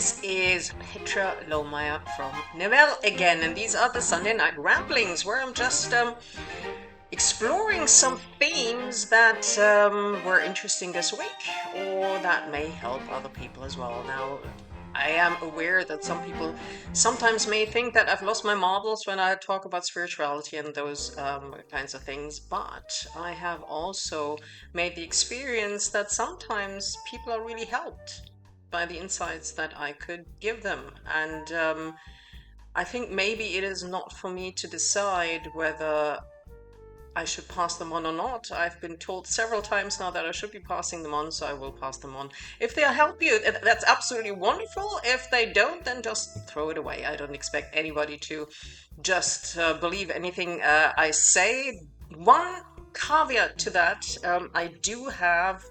This is Petra Lohmeyer from Nevelle again, and these are the Sunday Night Ramblings, where I'm just exploring some themes that were interesting this week, or that may help other people as well. Now, I am aware that some people sometimes may think that I've lost my marbles when I talk about spirituality and those kinds of things, but I have also made the experience that sometimes people are really helped by the insights that I could give them. And I think maybe it is not for me to decide whether I should pass them on or not. I've been told several times now that I should be passing them on, so I will pass them on. If they help you, that's absolutely wonderful. If they don't, then just throw it away. I don't expect anybody to just believe anything I say. One caveat to that, I do have.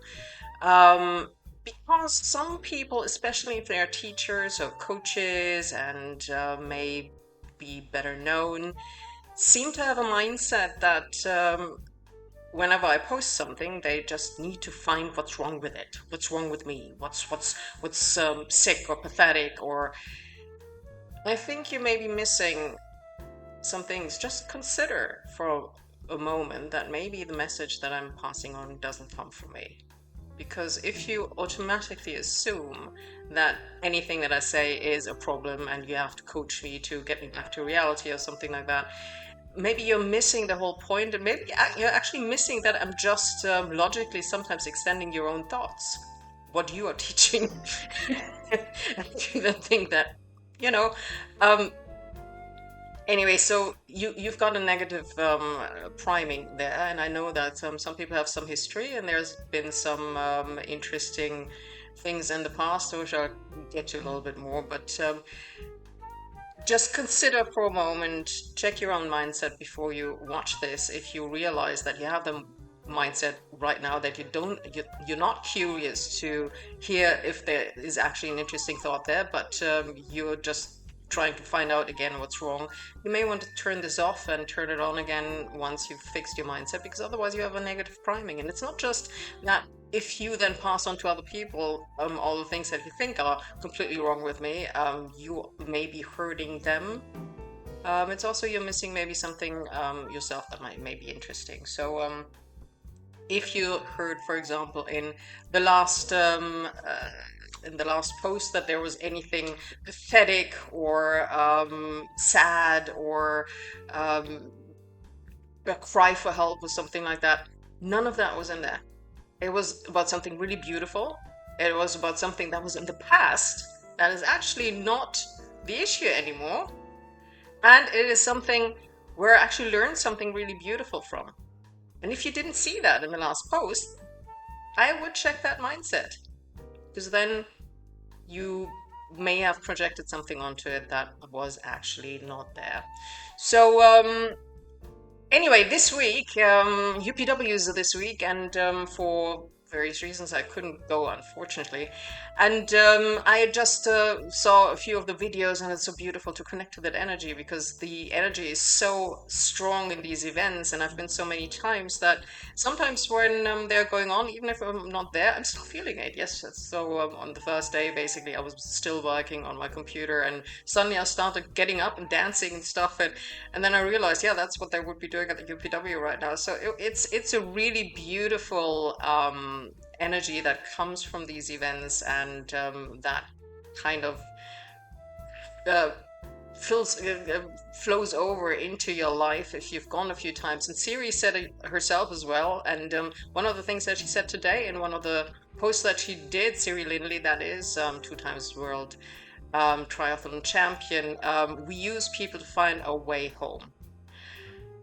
Because some people, especially if they're teachers or coaches and may be better known, seem to have a mindset that whenever I post something, they just need to find what's wrong with it, what's wrong with me, what's sick or pathetic. Or I think you may be missing some things. Just consider for a moment that maybe the message that I'm passing on doesn't come from me. Because if you automatically assume that anything that I say is a problem and you have to coach me to get me back to reality or something like that, maybe you're missing the whole point, and maybe you're actually missing that I'm just logically sometimes extending your own thoughts, what you are teaching. And you then think that, you know, um, anyway, so you've got a negative priming there, and I know that some people have some history, and there's been some interesting things in the past, which I'll get to a little bit more. But just consider for a moment, check your own mindset before you watch this. If you realize that you have the mindset right now that you're not curious to hear if there is actually an interesting thought there, but you're just trying to find out again what's wrong, you may want to turn this off and turn it on again once you've fixed your mindset, because otherwise you have a negative priming. And it's not just that if you then pass on to other people all the things that you think are completely wrong with me, you may be hurting them. It's also you're missing maybe something yourself that may be interesting. So if you heard, for example, in the last post that there was anything pathetic or sad or a cry for help or something like that, none of that was in there. It was about something really beautiful. It was about something that was in the past that is actually not the issue anymore. And it is something where I actually learned something really beautiful from. And if you didn't see that in the last post, I would check that mindset, because then you may have projected something onto it that was actually not there. So anyway, this week, UPWs are this week, and for various reasons I couldn't go, unfortunately. And I just saw a few of the videos, and it's so beautiful to connect to that energy, because the energy is so strong in these events, and I've been so many times that sometimes when they're going on, even if I'm not there, I'm still feeling it. Yes, so on the first day, basically, I was still working on my computer, and suddenly I started getting up and dancing and stuff, and then I realized, yeah, that's what they would be doing at the UPW right now. So it's a really beautiful energy that comes from these events, and that kind of uh, flows over into your life if you've gone a few times. And Siri said it herself as well. And one of the things that she said today in one of the posts that she did, Siri Lindley, that is 2 times world triathlon champion, we use people to find a way home.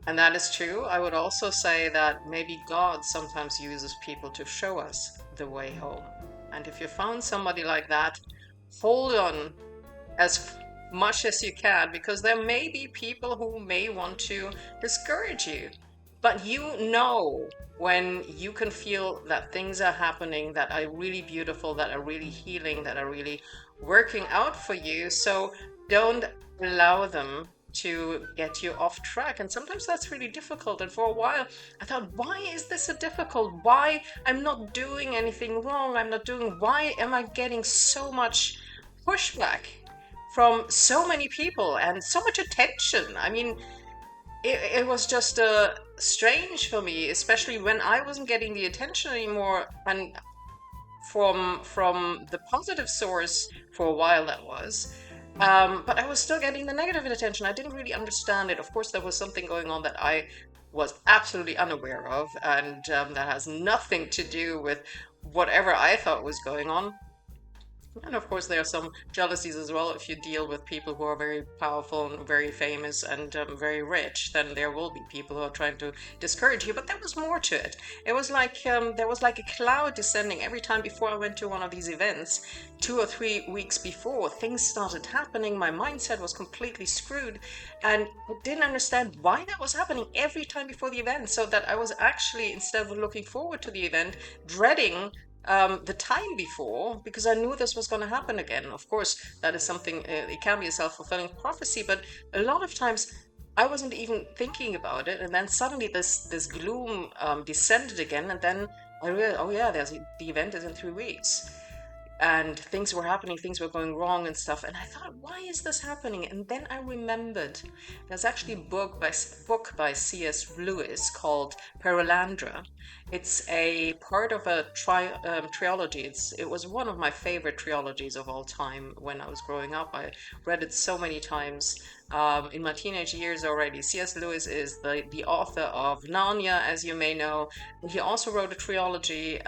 And that is true. I would also say that maybe God sometimes uses people to show us the way home. And if you found somebody like that, hold on as much as you can, because there may be people who may want to discourage you. But you know when you can feel that things are happening that are really beautiful, that are really healing, that are really working out for you. So don't allow them to get you off track. And sometimes that's really difficult. And for a while I thought, why is this so difficult? Why I'm not doing anything wrong? Why am I getting so much pushback from so many people and so much attention. I mean, it was just strange for me, especially when I wasn't getting the attention anymore, and from the positive source for a while that was. But I was still getting the negative attention. I didn't really understand it. Of course, there was something going on that I was absolutely unaware of, and that has nothing to do with whatever I thought was going on. And of course, there are some jealousies as well. If you deal with people who are very powerful and very famous and very rich, then there will be people who are trying to discourage you. But there was more to it. It was like there was like a cloud descending every time before I went to one of these events. 2 or 3 weeks before, things started happening. My mindset was completely screwed, and I didn't understand why that was happening every time before the event. So that I was actually, instead of looking forward to the event, dreading the time before, because I knew this was going to happen again. Of course, that is something, it can be a self-fulfilling prophecy, but a lot of times I wasn't even thinking about it. And then suddenly this gloom descended again. And then I realized, oh yeah, the event is in 3 weeks, and things were happening, things were going wrong and stuff. And I thought, why is this happening? And then I remembered there's actually a book by C.S. Lewis called Perelandra. It's a part of a trilogy. It was one of my favorite trilogies of all time when I was growing up. I read it so many times. In my teenage years already. C.S. Lewis is the author of Narnia, as you may know. He also wrote a trilogy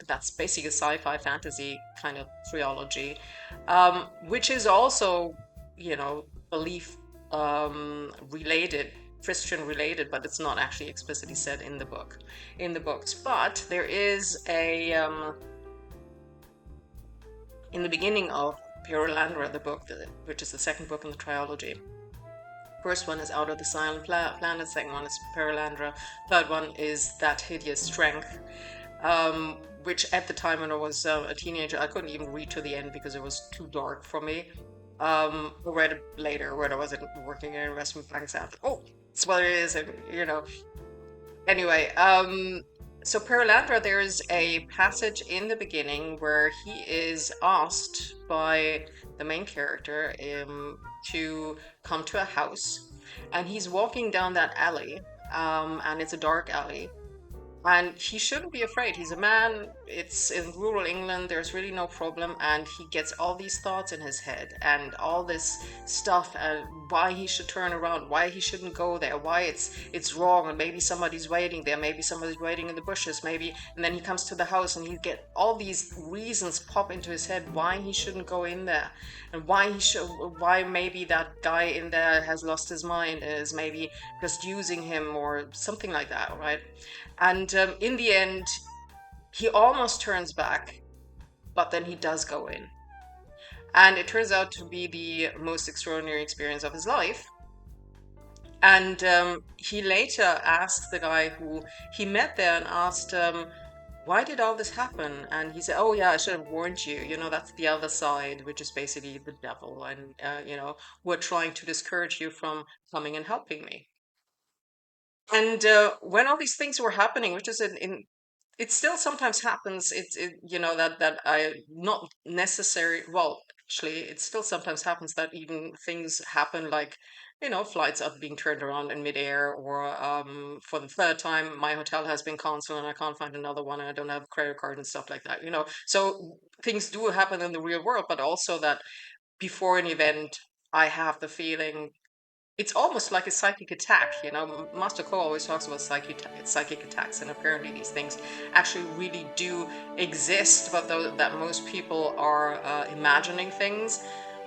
that's basically a sci-fi fantasy kind of trilogy, which is also, belief related, Christian related, but it's not actually explicitly said in the books. But there is in the beginning of Perelandra, the book, which is the second book in the trilogy. First one is Out of the Silent Planet, second one is Perelandra, third one is That Hideous Strength, which at the time when I was a teenager, I couldn't even read to the end because it was too dark for me. I read it later when I was working in investment banks. I was like, oh, it's what it is, and Anyway, so Perelandra, there's a passage in the beginning where he is asked by the main character to come to a house, and he's walking down that alley, and it's a dark alley, and he shouldn't be afraid. He's a man, it's in rural England, there's really no problem. And he gets all these thoughts in his head and all this stuff, and why he should turn around, why he shouldn't go there, why it's wrong, and maybe somebody's waiting there, maybe somebody's waiting in the bushes, maybe. And then he comes to the house and he get all these reasons pop into his head why he shouldn't go in there, and why maybe that guy in there has lost his mind, is maybe just using him or something like that, right? And in the end, he almost turns back, but then he does go in. And it turns out to be the most extraordinary experience of his life. And he later asked the guy who he met there and asked, why did all this happen? And he said, oh, yeah, I should have warned you. That's the other side, which is basically the devil. And, we're trying to discourage you from coming and helping me. And when all these things were happening, which is it still sometimes happens. That I not necessary. Well, actually, it still sometimes happens that even things happen like, flights are being turned around in midair, or for the third time, my hotel has been canceled and I can't find another one, and I don't have a credit card and stuff like that. So things do happen in the real world, but also that before an event, I have the feeling it's almost like a psychic attack. Master Ko always talks about psychic attacks, and apparently these things actually really do exist, but though that most people are imagining things.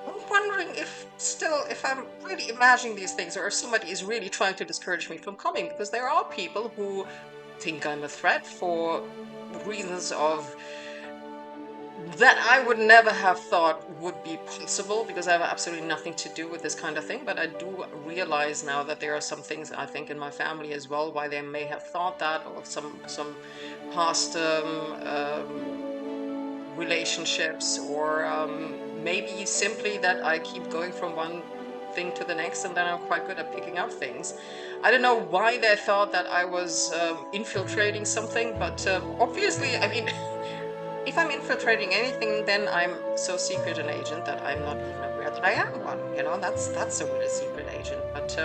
I'm wondering if I'm really imagining these things, or if somebody is really trying to discourage me from coming, because there are people who think I'm a threat for reasons of that I would never have thought would be possible, because I have absolutely nothing to do with this kind of thing. But I do realize now that there are some things, I think, in my family as well, why they may have thought that, or some past relationships, or maybe simply that I keep going from one thing to the next, and then I'm quite good at picking up things. I don't know why they thought that I was infiltrating something, but obviously, I mean, if I'm infiltrating anything, then I'm so secret an agent that I'm not even aware that I am one. That's a really secret agent. But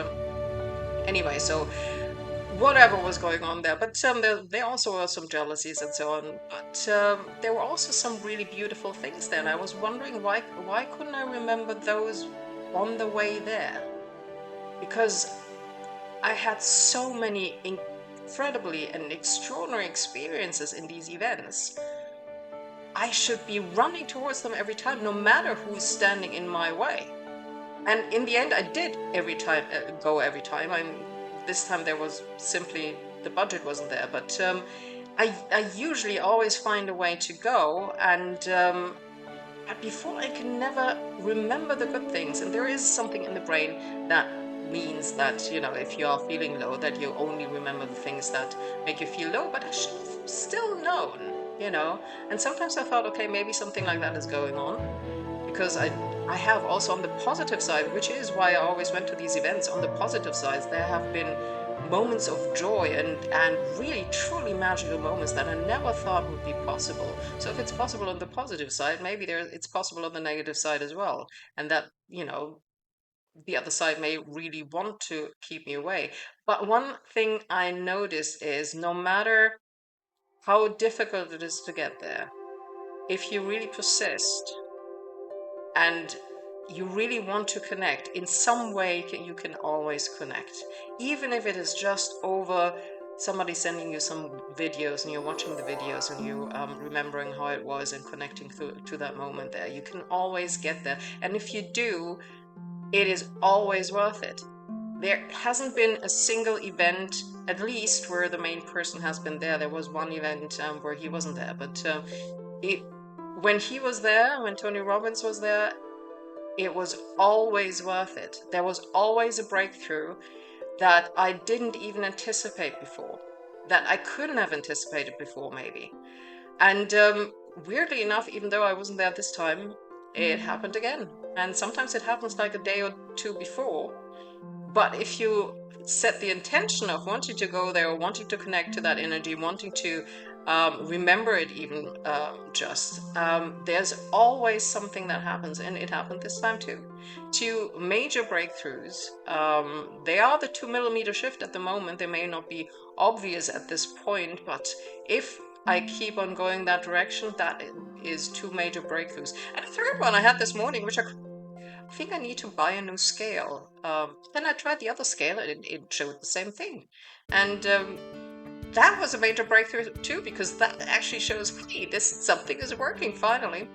anyway, so whatever was going on there. But there also were some jealousies and so on. But there were also some really beautiful things there, and I was wondering why couldn't I remember those on the way there? Because I had so many incredibly and extraordinary experiences in these events. I should be running towards them every time, no matter who's standing in my way. And in the end, I did every time go every time. This time there was simply the budget wasn't there, but I usually always find a way to go, and but before I can never remember the good things. And there is something in the brain that means that if you are feeling low, that you only remember the things that make you feel low. But I should have still known. And sometimes I thought, okay, maybe something like that is going on, because I have also on the positive side, which is why I always went to these events. On the positive sides, there have been moments of joy and really truly magical moments that I never thought would be possible. So if it's possible on the positive side, maybe it's possible on the negative side as well. And that, the other side may really want to keep me away. But one thing I noticed is no matter how difficult it is to get there, if you really persist and you really want to connect in some way, you can always connect, even if it is just over somebody sending you some videos and you're watching the videos and you remembering how it was and connecting to that moment there. You can always get there, and if you do, it is always worth it. There hasn't been a single event, at least, where the main person has been there. There was one event where he wasn't there, but when he was there, when Tony Robbins was there, it was always worth it. There was always a breakthrough that I didn't even anticipate before, that I couldn't have anticipated before, maybe. And weirdly enough, even though I wasn't there this time, it happened again. And sometimes it happens like a day or two before. But if you set the intention of wanting to go there, or wanting to connect to that energy, wanting to remember it even there's always something that happens. And it happened this time too. Two major breakthroughs. They are the 2 millimeter shift at the moment. They may not be obvious at this point, but if I keep on going that direction, that is 2 major breakthroughs. And the third one I had this morning, which I think I need to buy a new scale. Then I tried the other scale and it showed the same thing. And that was a major breakthrough too, because that actually shows, hey, something is working finally.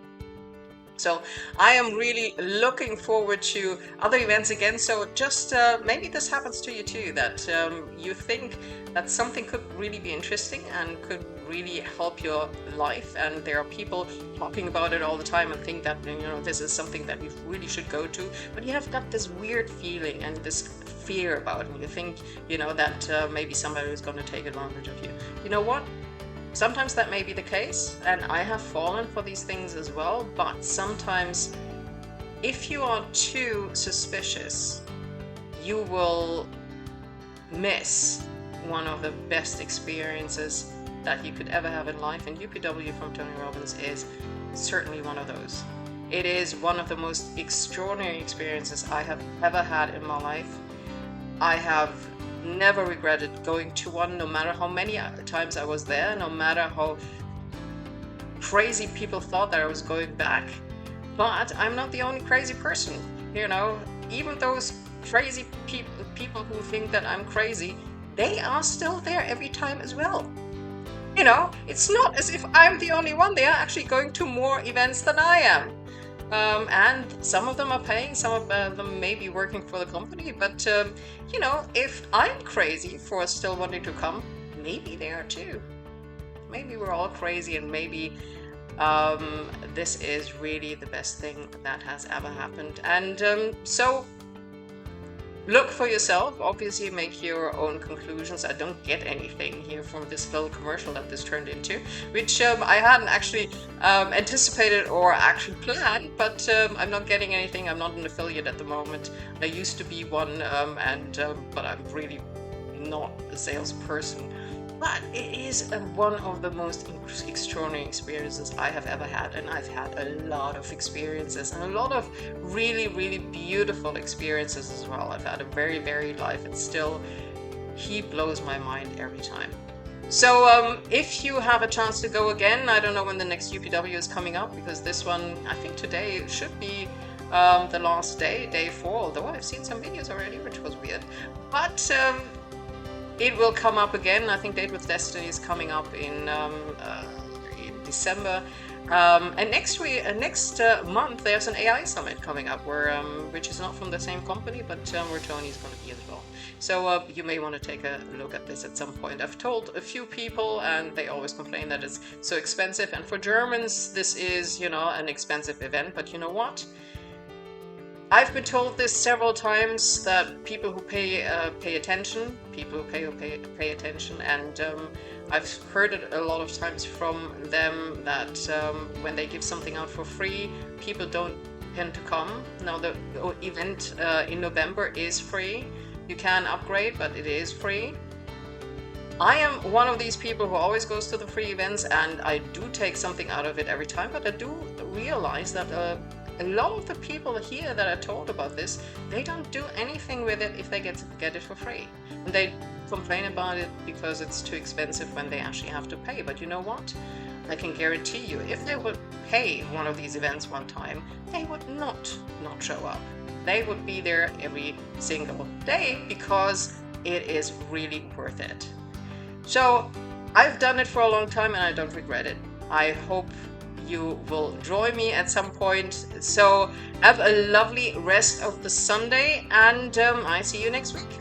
So I am really looking forward to other events again. So just maybe this happens to you too, that you think that something could really be interesting and could really help your life, and there are people talking about it all the time and think that this is something that you really should go to, but you have got this weird feeling and this fear about it, and you think that maybe somebody is going to take advantage of you. You know what? Sometimes that may be the case, and I have fallen for these things as well, but sometimes if you are too suspicious, you will miss one of the best experiences that you could ever have in life, and UPW from Tony Robbins is certainly one of those. It is one of the most extraordinary experiences I have ever had in my life. I have never regretted going to one, no matter how many times I was there, no matter how crazy people thought that I was going back. But I'm not the only crazy person, even those crazy people who think that I'm crazy, they are still there every time as well. It's not as if I'm the only one. They are actually going to more events than I am. And some of them are paying, some of them may be working for the company, but if I'm crazy for still wanting to come, maybe they are too. Maybe we're all crazy, and maybe this is really the best thing that has ever happened. And so look for yourself, obviously make your own conclusions. I don't get anything here from this little commercial that this turned into, which I hadn't actually anticipated or actually planned, but I'm not getting anything. I'm not an affiliate at the moment. I used to be one, but I'm really not a salesperson. But it is one of the most extraordinary experiences I have ever had, and I've had a lot of experiences and a lot of really, really beautiful experiences as well. I've had a very varied life, and still, he blows my mind every time. So if you have a chance to go again, I don't know when the next UPW is coming up, because this one, I think today should be the last day, day 4, although I've seen some videos already, which was weird. But it will come up again. I think Date with Destiny is coming up in December. And next month there's an AI summit coming up, which is not from the same company, but where Tony's going to be as well. So you may want to take a look at this at some point. I've told a few people, and they always complain that it's so expensive. And for Germans, this is, an expensive event. But you know what? I've been told this several times, that people who pay attention, pay attention, and I've heard it a lot of times from them that when they give something out for free, people don't tend to come. Now the event in November is free. You can upgrade, but it is free. I am one of these people who always goes to the free events, and I do take something out of it every time, but I do realize that a lot of the people here that are told about this, they don't do anything with it if they get it for free. And they complain about it because it's too expensive when they actually have to pay. But you know what? I can guarantee you, if they would pay one of these events one time, they would not show up. They would be there every single day, because it is really worth it. So I've done it for a long time, and I don't regret it. I hope you will join me at some point. So have a lovely rest of the Sunday, and I see you next week.